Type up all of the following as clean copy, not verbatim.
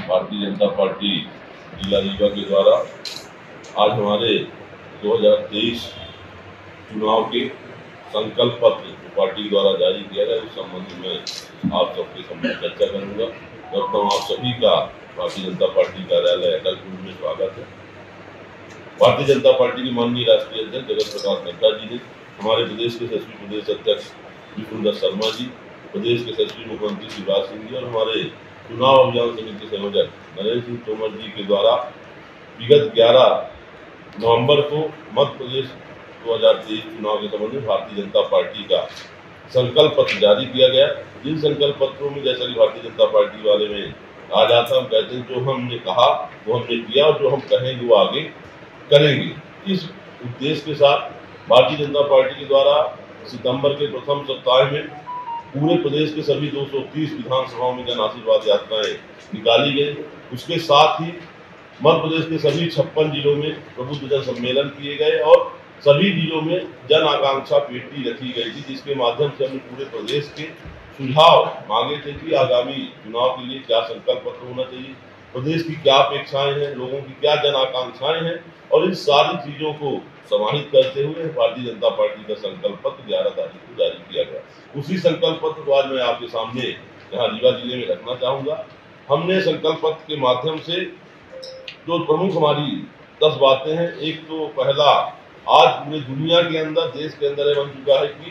Bharatiya Janata party जिला रीवा के द्वारा आज हमारे 2023 चुनाव के संकल्प पत्र पार्टी द्वारा जारी किया गया, उस संबंध में आप सबके सामने चर्चा करूंगा। आप सभी का भारतीय जनता पार्टी कार्यालय अकलपुर में स्वागत है। भारतीय जनता पार्टी के माननीय राष्ट्रीय अध्यक्ष जगत प्रकाश नड्डा जी ने, हमारे प्रदेश के सचिव प्रदेश अध्यक्ष विपुल शर्मा जी, प्रदेश के सचिव मुख्यमंत्री शिवराज सिंह जी और हमारे चुनाव अभियान समिति के संयोजक नरेंद्र सिंह तोमर जी के द्वारा विगत 11 नवंबर को मध्य प्रदेश 2023 चुनाव के संबंध में भारतीय जनता पार्टी का संकल्प पत्र जारी किया गया। जिन संकल्प पत्रों में जैसा कि भारतीय जनता पार्टी वाले में आ जाता, हम कहते हैं जो हमने कहा वो हमने किया और जो हम कहेंगे वो आगे करेंगे। इस उद्देश्य के साथ भारतीय जनता पार्टी के द्वारा सितंबर के प्रथम सप्ताह में पूरे प्रदेश के सभी 230 विधानसभाओं में जन आशीर्वाद यात्राएं निकाली गई। उसके साथ ही मध्य प्रदेश के सभी 56 जिलों में प्रबुद्ध जन सम्मेलन किए गए और सभी जिलों में जन आकांक्षा पेटी रखी गई थी, जिसके माध्यम से हमने पूरे प्रदेश के सुझाव मांगे थे कि आगामी चुनाव के लिए क्या संकल्प पत्र होना चाहिए, प्रदेश की क्या अपेक्षाएं हैं, लोगों की क्या जन आकांक्षाएं हैं, और इन सारी चीजों को समाहित करते हुए भारतीय जनता पार्टी का संकल्प पत्र 11 तारीख को जारी किया गया। उसी संकल्प पत्र को आज मैं आपके सामने यहाँ रीवा जिले में रखना चाहूँगा। हमने संकल्प पत्र के माध्यम से जो प्रमुख हमारी 10 बातें हैं, एक तो पहला, आज पूरे दुनिया के अंदर, देश के अंदर बन चुका है कि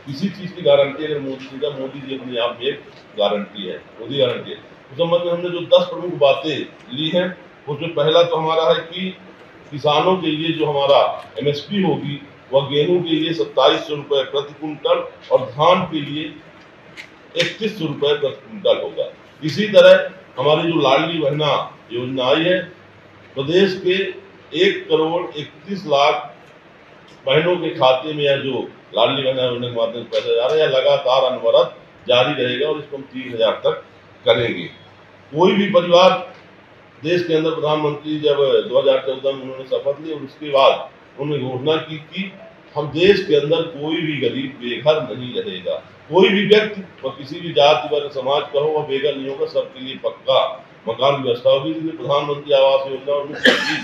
किसी चीज़ की गारंटी अगर मोदी जी अपने आप में एक गारंटी है, मोदी गारंटी है। उस संबंध में हमने जो 10 प्रमुख बातें ली हैं, उसमें पहला तो हमारा है कि किसानों के लिए जो हमारा MSP होगी वह गेहूं के लिए 2700 रुपये प्रति कुंटल और धान के लिए 3100 रुपये प्रति कुंटल होगा। इसी तरह हमारी जो लाडली बहना योजना आई है, प्रदेश के 1,31,00,000 बहनों के खाते में यह जो लाडली बहना योजना के माध्यम से पैसा जा रहा है, यह लगातार अनवरत जारी रहेगा और इसको हम 3,000 तक करेंगे। कोई भी परिवार, देश के अंदर प्रधानमंत्री जब 2014 में उन्होंने शपथ ली और उसके बाद उन्होंने घोषणा की कि हम देश के अंदर कोई भी गरीब बेघर नहीं रहेगा, कोई भी व्यक्ति और किसी भी जाति वर्ग समाज का हो वह बेघर नहीं होगा, सबके लिए पक्का मकान की व्यवस्था होगी। इसलिए प्रधानमंत्री आवास योजना और मुख्यमंत्री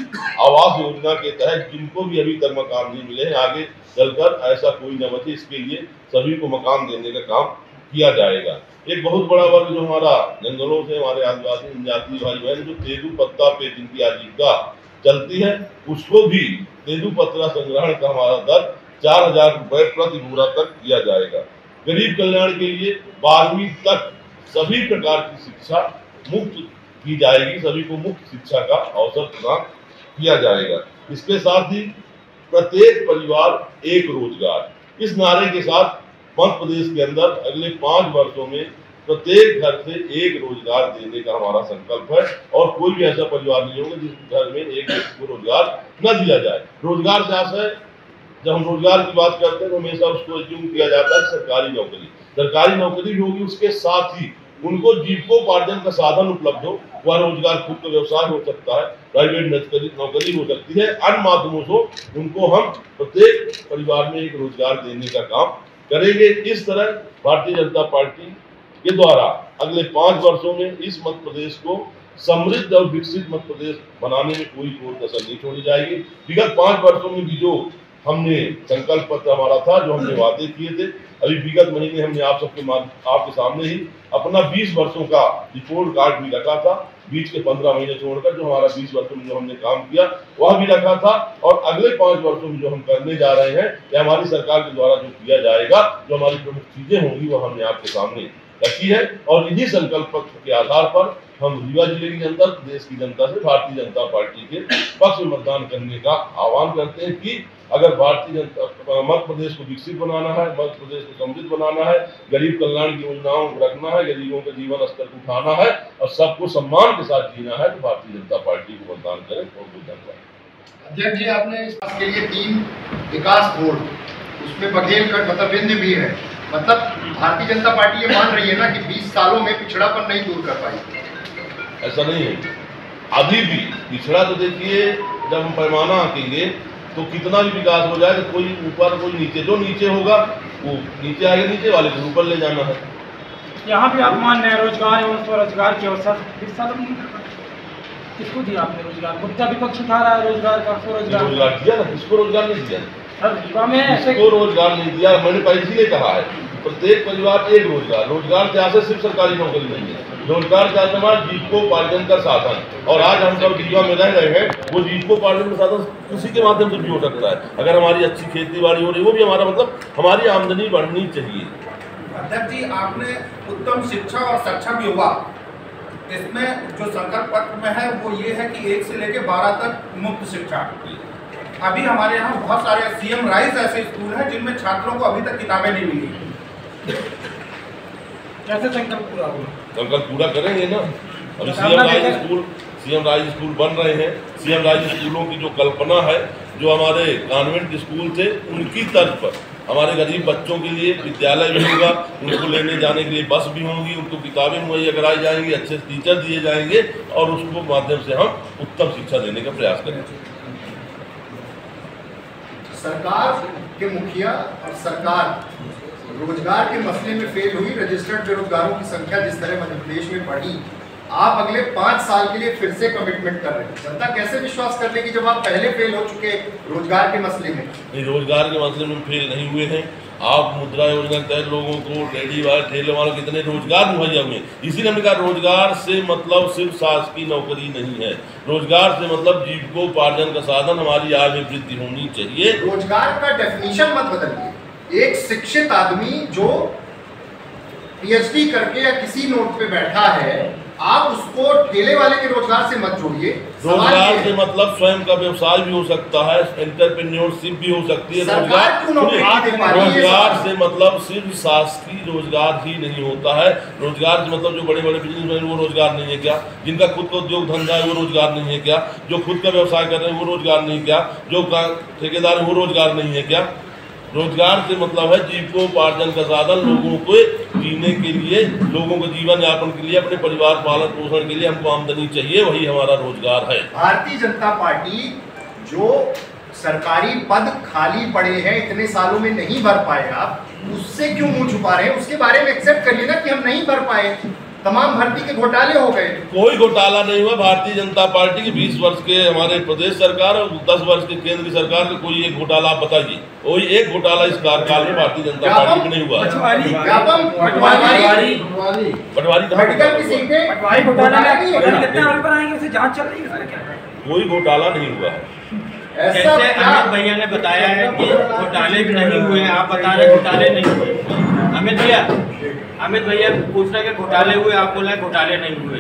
आवास योजना के तहत जिनको भी अभी तक मकान नहीं मिले हैं, आगे चलकर ऐसा कोई न बचे, इसके लिए सभी को मकान देने का काम किया जाएगा। एक बहुत बड़ा वर्ग जो हमारा जंगलों से, हमारे आदिवासी जनजाति भाई बहन जो तेंदू पत्ता पे जिनकी आजीविका चलती है, उसको भी तेंदू पत्ता संग्रहण का हमारा दर 4,000 रुपये प्रति बोरा तक किया जाएगा। गरीब कल्याण के लिए 12वीं तक सभी प्रकार की शिक्षा मुफ्त की जाएगी, सभी को मुफ्त शिक्षा का अवसर प्रदान किया जाएगा। इसके साथ ही प्रत्येक परिवार एक रोजगार, इस नारे के साथ मध्य प्रदेश के अंदर अगले 5 वर्षों में प्रत्येक घर से एक रोजगार देने का हमारा संकल्प है और कोई भी ऐसा परिवार नहीं होगा जिस घर में एक व्यक्ति को रोजगार न दिया जाए। रोजगार से आशय, जब हम रोजगार की बात करते हैं तो हमेशा उसको एज्यूम किया जाता है सरकारी नौकरी, सरकारी नौकरी भी होगी, उसके साथ ही उनको जीविकोपार्जन का साधन उपलब्ध हो, वह रोजगार खुद का व्यवसाय हो सकता है, प्राइवेट नौकरी हो सकती है, अन्य माध्यमों से उनको हम प्रत्येक परिवार में एक रोजगार देने का काम करेंगे। इस तरह भारतीय जनता पार्टी के द्वारा अगले 5 वर्षों में इस मध्य प्रदेश को समृद्ध और विकसित मध्य प्रदेश बनाने में कोई कसर नहीं छोड़ी जाएगी। विगत 5 वर्षों में भी जो हमने संकल्प पत्र हमारा था, जो हमने वादे किए थे, अभी विगत महीने हमने आपके सामने ही अपना 20 वर्षों का रिपोर्ट कार्ड भी रखा था। बीच के 15 महीने छोड़कर जो हमारा 20 वर्षों में जो हमने काम किया वह भी रखा था, और अगले 5 वर्षों में जो हम करने जा रहे हैं या हमारी सरकार के द्वारा जो किया जाएगा, जो हमारी प्रमुख चीजें होंगी वह हमने आपके सामने रखी है। और इन्हीं संकल्प पत्र के आधार पर हम रीवा जिले के अंदर देश की जनता से भारतीय जनता पार्टी के पक्ष में मतदान करने का आह्वान करते हैं कि अगर भारतीय जनता मध्य प्रदेश को विकसित बनाना है, मध्य प्रदेश को समृद्ध बनाना है, गरीब कल्याण की योजनाओं को रखना है, गरीबों के जीवन स्तर को उठाना है और सबको सम्मान के साथ जीना है, तो भारतीय जनता पार्टी को मतदान करें। बहुत बहुत धन्यवाद। अध्यक्ष जी, आपने इस बात के लिए 3 विकास बोर्ड, उसमें बघेलखंड मतलब विंध्य भी है, मतलब भारतीय जनता पार्टी ये मान रही है ना कि 20 सालों में पिछड़ापन नहीं दूर कर पाई। ऐसा नहीं है, अभी भी पिछड़ा तो देखिए, जब हम पैमाना आंकेंगे तो कितना भी विकास हो जाए तो कोई ऊपर कोई नीचे, जो नीचे होगा वो नीचे आएगा, नीचे वाले को ऊपर ले जाना है। यहाँ भी आप मान रहे हैं रोजगार एवं स्वरोजगार के अवसर 20 सालों में नहीं कर पाए। किसको दिया आपने रोजगार? मुद्दा विपक्ष उठा रहा है रोजगार का, स्वरोजगार दिया ना, किसको रोजगार नहीं दिया? सर युवा में ऐसे किसको रोजगार नहीं दिया? मैंने पहले इसीलिए कहा है प्रत्येक परिवार एक रोजगार। रोजगार के आशय सिर्फ सरकारी नौकरी नहीं है, रोजगार के आशय हमारा जीविकोपार्जन का साधन। और आज हम सब जीवा में रह रहे हैं, वो जीविकोपार्जन का साधन कृषि के माध्यम से भी हो सकता है। अगर हमारी अच्छी खेती बाड़ी हो रही है, वो भी हमारा मतलब हमारी आमदनी बढ़नी चाहिए। अध्यक्ष जी, आपने उत्तम शिक्षा और सक्षम युवा, इसमें जो संकल्प पत्र में है वो ये है कि 1 से लेकर 12 तक मुफ्त शिक्षा। अभी हमारे यहाँ बहुत सारे सीएम राइज ऐसे स्कूल हैं जिनमें छात्रों को अभी तक किताबें नहीं मिली। कैसे संकल्प पूरा होगा? संकल्प पूरा करेंगे ना। अभी सीएम राइज स्कूल बन रहे हैं। सीएम राइज स्कूलों की जो कल्पना है, जो हमारे कॉन्वेंट स्कूल थे उनकी तर्ज पर हमारे गरीब बच्चों के लिए विद्यालय भी होगा, उनको लेने जाने के लिए बस भी होंगी, उनको किताबें मुहैया कराई जाएंगी, अच्छे टीचर दिए जाएंगे और उसको माध्यम से हम उत्तम शिक्षा देने का प्रयास करेंगे। सरकार के मुखिया और सरकार रोजगार के मसले में फेल हुई। रजिस्टर्ड बेरोजगारों की संख्या जिस तरह मध्य प्रदेश में बढ़ी, आप अगले 5 साल के लिए फिर से कमिटमेंट कर रहे हैं। जनता कैसे विश्वास कर लेगी जब आप पहले फेल हो चुके रोजगार के मसले में? रोजगार के मसले में फेल नहीं हुए हैं। आप मुद्रा योजना के तहत लोगों को रेडी वाले ठेले वालों कितने रोजगार मुहैया हुए। इसीलिए हमने कहा रोजगार से मतलब सिर्फ शासकीय नौकरी नहीं है, रोजगार से मतलब जीविकोपार्जन का साधन, हमारी आय में वृद्धि होनी चाहिए। रोजगार का डेफिनेशन मत बदलिए। एक शिक्षित आदमी जो पीएचडी करके या किसी नोट पे बैठा है, आप उसको ठेले वाले के रोजगार से मत जोड़िए। रोजगार से मतलब स्वयं का व्यवसाय भी हो सकता है, एंटरप्रेन्योरशिप भी हो सकती है। रोजगार से मतलब सिर्फ शासकीय रोजगार ही नहीं होता है। रोजगार से मतलब जो बड़े बड़े बिजनेसमैन वो रोजगार नहीं है क्या? जिनका खुद का उद्योग धंधा है वो रोजगार नहीं है क्या? जो खुद का व्यवसाय कर रहे हैं वो रोजगार नहीं क्या? जो ठेकेदार है वो रोजगार नहीं है क्या? रोजगार से मतलब है जीविकोपार्जन का साधन, लोगों को जीने के लिए, लोगों को जीवन यापन के लिए, अपने परिवार पालन पोषण के लिए हमको आमदनी चाहिए, वही हमारा रोजगार है। भारतीय जनता पार्टी जो सरकारी पद खाली पड़े हैं इतने सालों में नहीं भर पाए, आप उससे क्यों मुंह छुपा रहे हैं? उसके बारे में एक्सेप्ट करिए ना कि हम नहीं भर पाए, तमाम भर्ती के घोटाले हो गए। कोई घोटाला नहीं हुआ। भारतीय जनता पार्टी की 20 वर्ष के हमारे प्रदेश सरकार और 10 वर्ष के केंद्र की सरकार का कोई एक घोटाला आप बताइए। कोई एक घोटाला इस कार्यकाल में भारतीय जनता पार्टी में नहीं हुआ। कोई घोटाला नहीं हुआ है। जैसे अमित भैया ने बताया है कि घोटाले भी नहीं हुए, आप बता रहे घोटाले नहीं हुए। अमित भैया पूछ रहे कि घोटाले हुए, आप बोल रहे घोटाले नहीं हुए।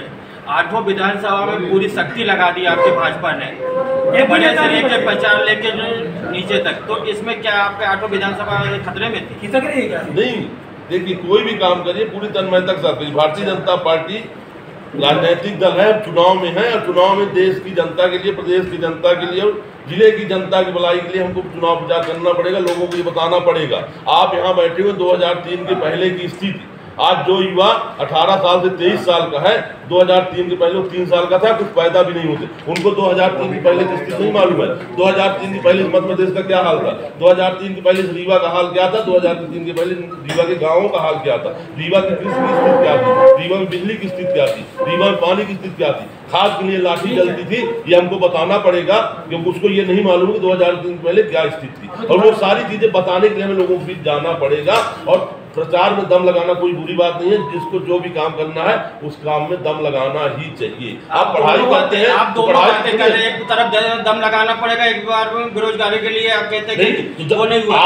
8वां विधानसभा में पूरी शक्ति लगा दी आपके भाजपा ने, बड़े से लेके पहचान लेके नीचे तक। तो इसमें क्या आपके 8वां विधानसभा खतरे में थी? नहीं, देखिए कोई भी काम करिए पूरी तन्मयता के साथ करिए। भारतीय जनता पार्टी राजनीतिक दल है, चुनाव में है और चुनाव में देश की जनता के लिए, प्रदेश की जनता के लिए और जिले की जनता की भलाई के लिए हमको चुनाव प्रचार करना पड़ेगा, लोगों को ये बताना पड़ेगा। आप यहाँ बैठे हुए 2003 के पहले की स्थिति, आज जो युवा 18 साल से 23 साल का है, 2003 के पहले 3 साल का था, कुछ पैदा भी नहीं होते, उनको 2003 की पहले की स्थिति नहीं मालूम है। 2003 की पहले मध्य प्रदेश का क्या हाल था, 2003 के पहले रीवा का हाल क्या था, 2003 के पहले रीवा के गाँवों का हाल क्या था, रीवा की कृषि की स्थिति क्या थी, रीवा में बिजली की स्थिति क्या थी, रीवा में पानी की स्थिति क्या थी, खाद के लिए लाठी जलती थी, ये हमको बताना पड़ेगा क्योंकि उसको ये नहीं मालूम कि 2003 पहले क्या स्थिति थी। और वो सारी चीजें बताने के लिए हमें लोगों के बीच जाना पड़ेगा। और प्रचार में दम लगाना कोई बुरी बात नहीं है, जिसको जो भी काम करना है उस काम में दम लगाना ही चाहिए। आप पढ़ाई करते हैं, आप दोनों बातें कर रहे हैं, एक तरफ दम लगाना पड़ेगा, एक बार बेरोजगारी के लिए आप कहते हैं कि वो नहीं हुआ।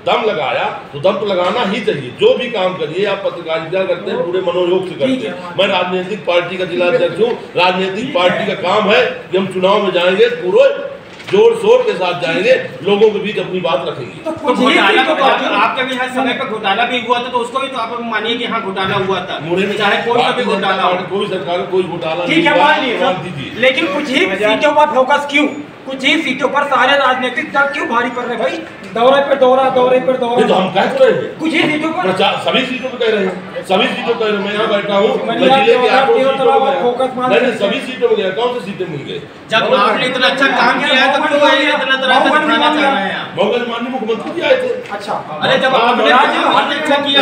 दम लगाया तो दम तो लगाना ही चाहिए। जो भी काम करिए, आप पत्रकारिता करते हैं पूरे मनोयोग से करते हैं। मैं राजनीतिक पार्टी का जिला अध्यक्ष हूँ। राजनीतिक पार्टी का काम है कि हम चुनाव में जाएंगे, पूरे जोर शोर के साथ जाएंगे, लोगों के बीच अपनी बात रखेंगे। तो आपके भी हर समय पर घोटाला भी हुआ था, तो उसको भी तो आप मानिए कि हाँ घोटाला हुआ था, चाहे कोई सा भी घोटाला हो। कोई सरकार कोई घोटाला ठीक है, मान लीजिए, लेकिन कुछ ही सीटों पर फोकस क्यों? कुछ ही सीटों पर सारे राजनीतिक दल क्यों भारी पड़ रहे भाई? दौरे पर दौरा, दौरे पर दौरा। तो हम कह रहे हैं कुछ ही सीटों पर, सभी सीटों पर कह रहे हैं, सभी सीटों पर कह रहे हैं। मैं यहाँ बैठा हूँ, फोकस मान नहीं, सभी सीटों में गया। कौन सी सीटें मिल गई? जब आपने इतना अच्छा काम किया है तो क्यों ये इतना तरह से दिखाना चाह रहे हैं? महोदय माननीय मुख्यमंत्री जी आए थे। अच्छा, अरे जब आपने अच्छा किया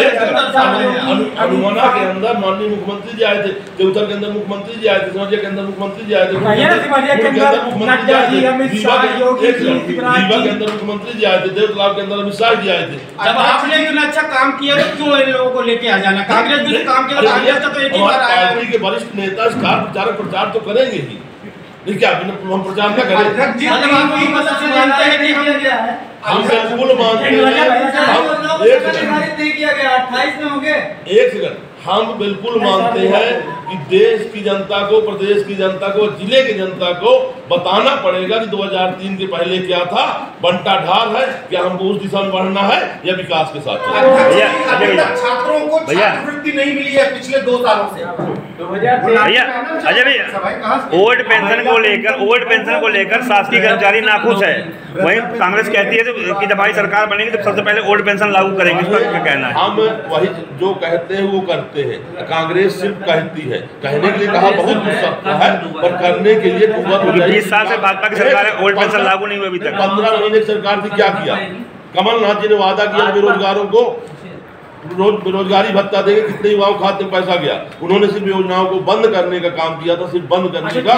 हनुमाना के अंदर माननीय मुख्यमंत्री जी आए थे, देवतर के अंदर मुख्यमंत्री जी आए थे, सिमरिया के अंदर मुख्यमंत्री जी आए थे, सिमरिया के अंदर नड्डा जी, अमित शाह, योगी जी, शिवराज रीवा के जी। अंदर मुख्यमंत्री जी आए थे, देवतलाव के अंदर अमित शाह जी आए थे। जब आपने इतना अच्छा काम किया तो क्यों इन लोगों को लेके आ जाना? कांग्रेस भी तो काम किया, कांग्रेस का तो एक ही बार हमारी आया पार्टी के वरिष्ठ नेता स्टार प्रचारक प्रचार तो करेंगे ही, नहीं क्या हम प्रचार न करें? अध्यक्ष जी, मतलब आप ये मत से मानते हैं कि हम बिल्कुल मानते हैं। एक सेकंड, हम बिल्कुल मानते हैं कि देश की जनता को, प्रदेश की जनता को, जिले की जनता को बताना पड़ेगा कि 2003 के पहले क्या था। बंटा ढाल है, क्या हमको उस दिशा में बढ़ना है या विकास के साथ चलना है? भैया अभी तक छात्रों को छात्रवृत्ति नहीं मिली है पिछले 2 सालों से। भैया अजय भैया, ओल्ड पेंशन को लेकर शासकीय कर्मचारी नाखुश है। वहीं कांग्रेस कहती है कि जब हमारी सरकार बनेगी तो सबसे पहले ओल्ड पेंशन लागू करेंगे। इस पर क्या कहना है? हम वही जो कहते हैं वो करते हैं। कांग्रेस सिर्फ कहती है, कहने के लिए कहा बहुत कुछ सकता है, पर करने के लिए 20 साल से भाजपा की सरकार है, ओल्ड पेंशन लागू नहीं हुआ अभी तक। 15 महीने की सरकार थी, क्या किया? कमलनाथ जी ने वादा किया बेरोजगारों को रोज बेरोजगारी भत्ता देंगे, कितने युवाओं खाते में पैसा गया? उन्होंने सिर्फ योजनाओं को बंद करने का काम किया था, सिर्फ बंद करने का।